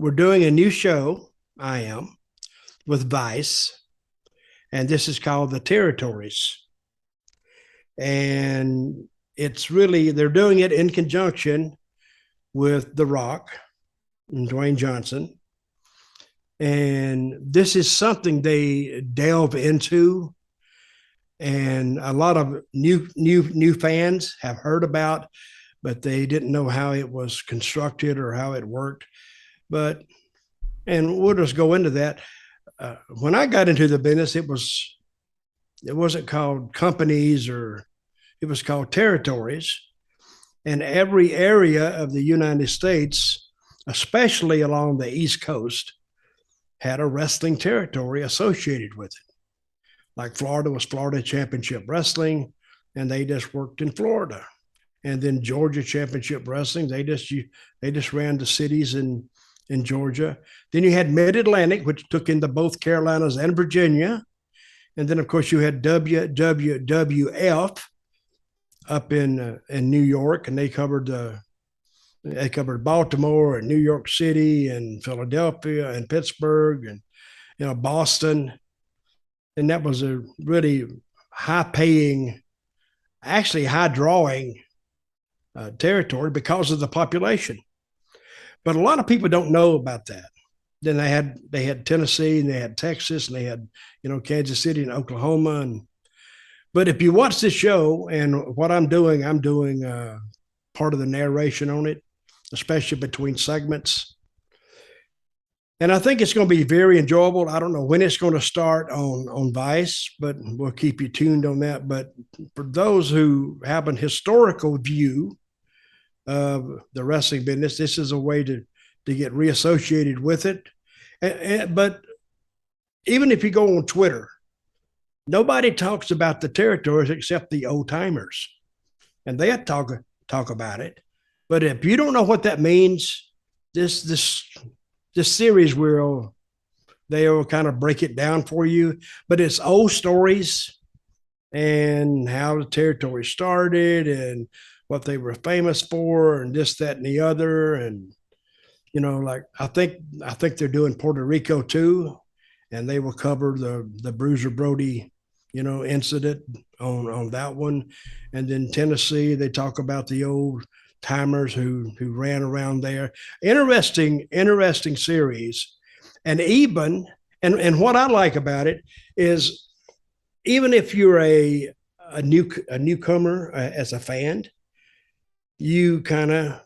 we're doing a new show. I am with Vice, and this is called The Territories. And it's really, they're doing it in conjunction with The Rock and Dwayne Johnson. And this is something they delve into, and a lot of new fans have heard about, but they didn't know how it was constructed or how it worked. But and we'll just go into that. When I got into the business, it wasn't called companies, or it was called territories, and every area of the United States, especially along the East Coast, had a wrestling territory associated with it. Like Florida was Florida Championship Wrestling, and they just worked in Florida. And then Georgia Championship Wrestling, they just ran the cities in Georgia. Then you had Mid Atlantic, which took into both Carolinas and Virginia. And then, of course, you had WWF up in New York, and they covered Baltimore and New York City and Philadelphia and Pittsburgh and Boston. And that was a really high paying, actually high drawing territory because of the population. But a lot of people don't know about that. Then they had Tennessee, and they had Texas, and they had Kansas City and Oklahoma. But if you watch this show, and what I'm doing part of the narration on it, especially between segments. And I think it's going to be very enjoyable. I don't know when it's going to start on Vice, but we'll keep you tuned on that. But for those who have an historical view of the wrestling business, this is a way to get reassociated with it. But even if you go on Twitter, nobody talks about the territories except the old timers, and they talk about it. But if you don't know what that means, this series they'll kind of break it down for you. But it's old stories and how the territory started and what they were famous for and this, that, and the other. And like I think they're doing Puerto Rico too, and they will cover the Bruiser Brody incident on that one. And then Tennessee, they talk about the old timers who ran around there. Interesting series. And what I like about it is, even if you're a newcomer as a fan, you kind of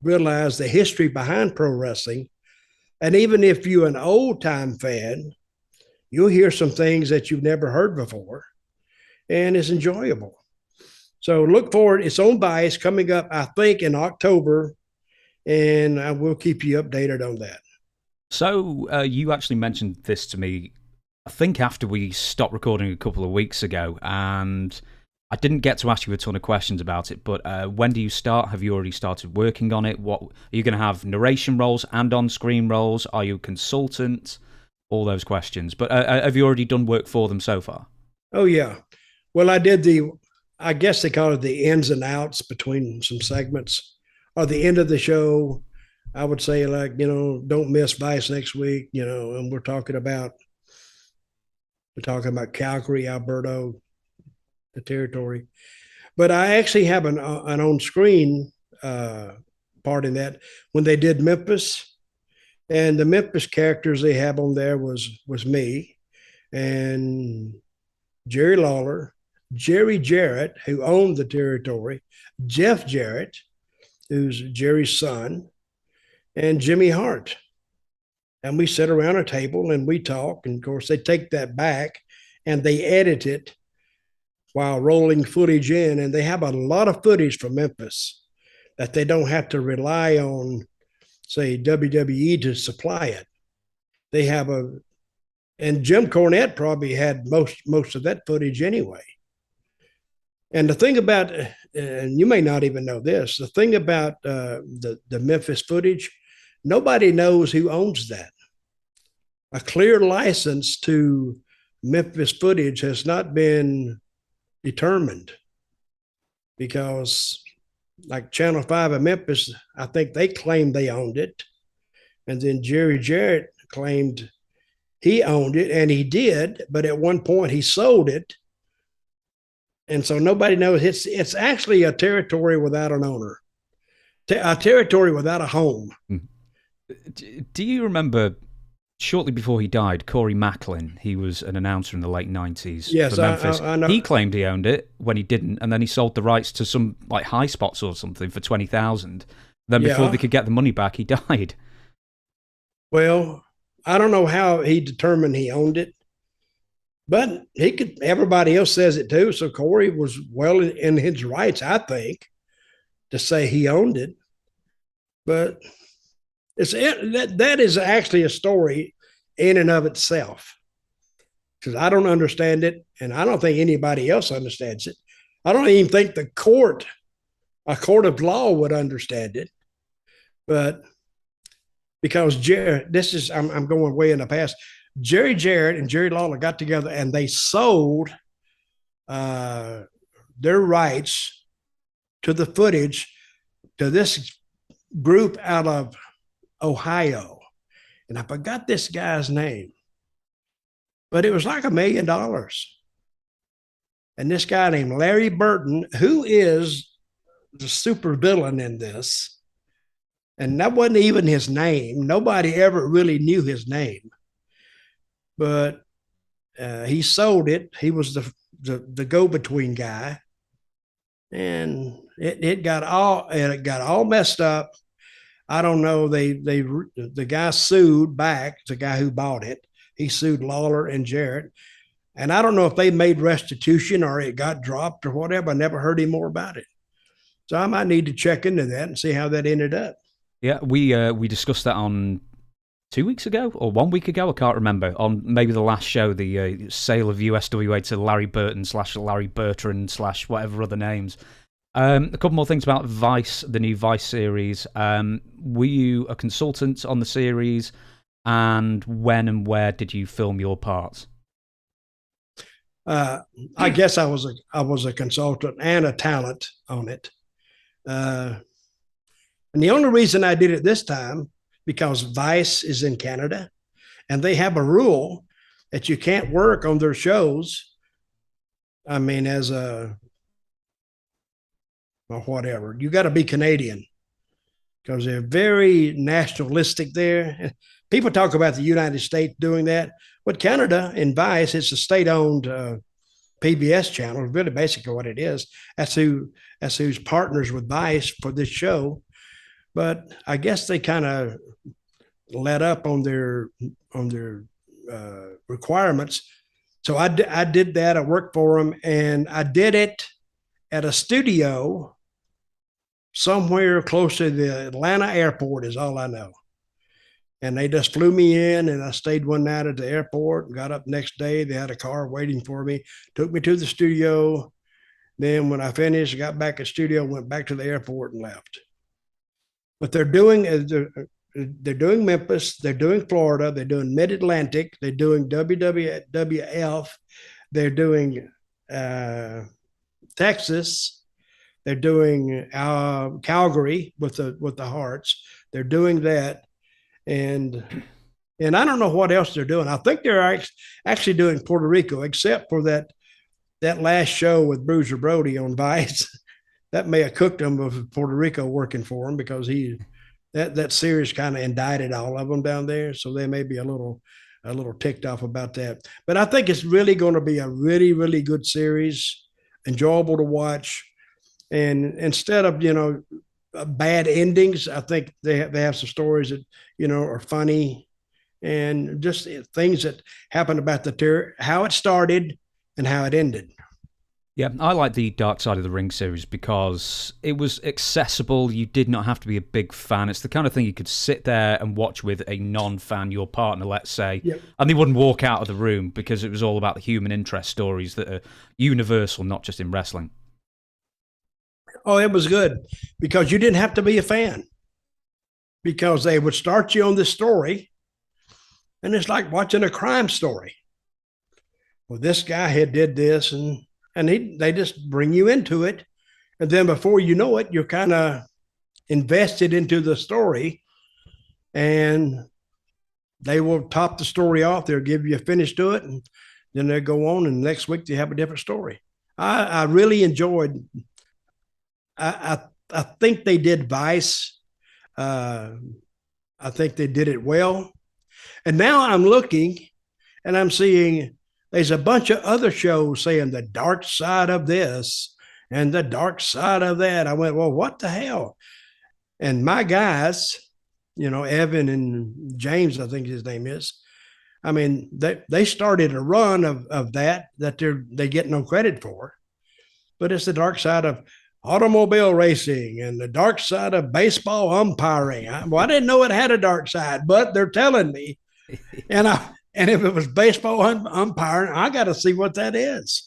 realize the history behind pro wrestling. And even if you're an old time fan, you'll hear some things that you've never heard before, and it's enjoyable. So look forward. It's on Vice, coming up, I think, in October, and I will keep you updated on that. So you actually mentioned this to me, I think, after we stopped recording a couple of weeks ago, and I didn't get to ask you a ton of questions about it, but when do you start? Have you already started working on it? What are you going to have, narration roles and on-screen roles? Are you a consultant? All those questions. But have you already done work for them so far? Oh, yeah. Well, I guess they call it the ins and outs between some segments, or the end of the show. I would say, like, don't miss Vice next week, and we're talking about Calgary, Alberta, the territory. But I actually have an on-screen part in that when they did Memphis. And the Memphis characters they have on there was me and Jerry Lawler, Jerry Jarrett, who owned the territory, Jeff Jarrett, who's Jerry's son, and Jimmy Hart. And we sit around a table and we talk. And of course, they take that back and they edit it while rolling footage in. And they have a lot of footage from Memphis that they don't have to rely on, say, WWE to supply it. They have and Jim Cornette probably had most of that footage anyway. And the thing about, and you may not even know this, the thing about the Memphis footage, nobody knows who owns that. A clear license to Memphis footage has not been determined, because like Channel 5 in Memphis, I think they claim they owned it. And then Jerry Jarrett claimed he owned it, and he did, but at one point he sold it. And so nobody knows. It's actually a territory without an owner, a territory without a home. Do you remember shortly before he died, Corey Macklin? He was an announcer in the late 90s Yes, for Memphis. I know. He claimed he owned it when he didn't, and then he sold the rights to some like High Spots or something for 20,000. Then before they could get the money back, he died. Well, I don't know how he determined he owned it, but he could. Everybody else says it too. So Corey was well in his rights, I think, to say he owned it. But that is actually a story in and of itself, because I don't understand it, and I don't think anybody else understands it. I don't even think a court of law would understand it. But because I'm going way in the past. Jerry Jarrett and Jerry Lawler got together and they sold their rights to the footage to this group out of Ohio. And I forgot this guy's name, but it was like $1 million. And this guy named Larry Burton, who is the super villain in this, and that wasn't even his name. Nobody ever really knew his name, but he sold it. He was the go-between guy, and it got all messed up. I don't know. The guy sued back. The guy who bought it, he sued Lawler and Jarrett, and I don't know if they made restitution or it got dropped or whatever. I never heard any more about it, so I might need to check into that and see how that ended up. Yeah, we discussed that on 2 weeks ago or 1 week ago. I can't remember. On maybe the last show, the sale of USWA to Larry Burton / Larry Bertrand / whatever other names. A couple more things about Vice, the new Vice series. Were you a consultant on the series, and when and where did you film your parts? I guess I was a consultant and a talent on it. And the only reason I did it this time, because Vice is in Canada and they have a rule that you can't work on their shows. I mean, as a, or whatever, you got to be Canadian, because they're very nationalistic there. People talk about the United States doing that. But Canada in Vice, it's a state-owned PBS channel, really basically what it is. That's who's partners with Vice for this show. But I guess they kind of let up on their requirements. So I did that. I worked for them, and I did it at a studio somewhere close to the Atlanta airport is all I know. And they just flew me in, and I stayed one night at the airport, got up next day. They had a car waiting for me, took me to the studio. Then when I finished, I got back at the studio, went back to the airport and left. But they're doing Memphis, they're doing Florida, they're doing Mid-Atlantic, they're doing WWF, they're doing Texas, they're doing Calgary with the Harts. They're doing that, and I don't know what else they're doing. I think they're actually doing Puerto Rico, except for that last show with Bruiser Brody on Vice. That may have cooked them of Puerto Rico working for him, because that series kind of indicted all of them down there. So they may be a little ticked off about that. But I think it's really going to be a really, really good series, enjoyable to watch. And instead of, bad endings, I think they have some stories that, are funny, and just things that happened about how it started and how it ended. Yeah, I like the Dark Side of the Ring series because it was accessible. You did not have to be a big fan. It's the kind of thing you could sit there and watch with a non-fan, your partner, let's say, Yep. And they wouldn't walk out of the room, because it was all about the human interest stories that are universal, not just in wrestling. Oh, it was good, because you didn't have to be a fan, because they would start you on this story, and it's like watching a crime story. Well, this guy had did this, and they just bring you into it. And then before you know it, you're kind of invested into the story. and they will top the story off. They'll give you a finish to it, and then they'll go on, and next week they have a different story. I really enjoyed. I think they did Vice. Uh, I think they did it well. And now I'm looking, and I'm seeing there's a bunch of other shows saying the dark side of this and the dark side of that. I went, well, what the hell? And my guys, Evan and James, I think his name is. I mean, they started a run of that they get no credit for, but it's the dark side of automobile racing and the dark side of baseball umpiring. I didn't know it had a dark side, but they're telling me, and if it was baseball umpiring, I got to see what that is.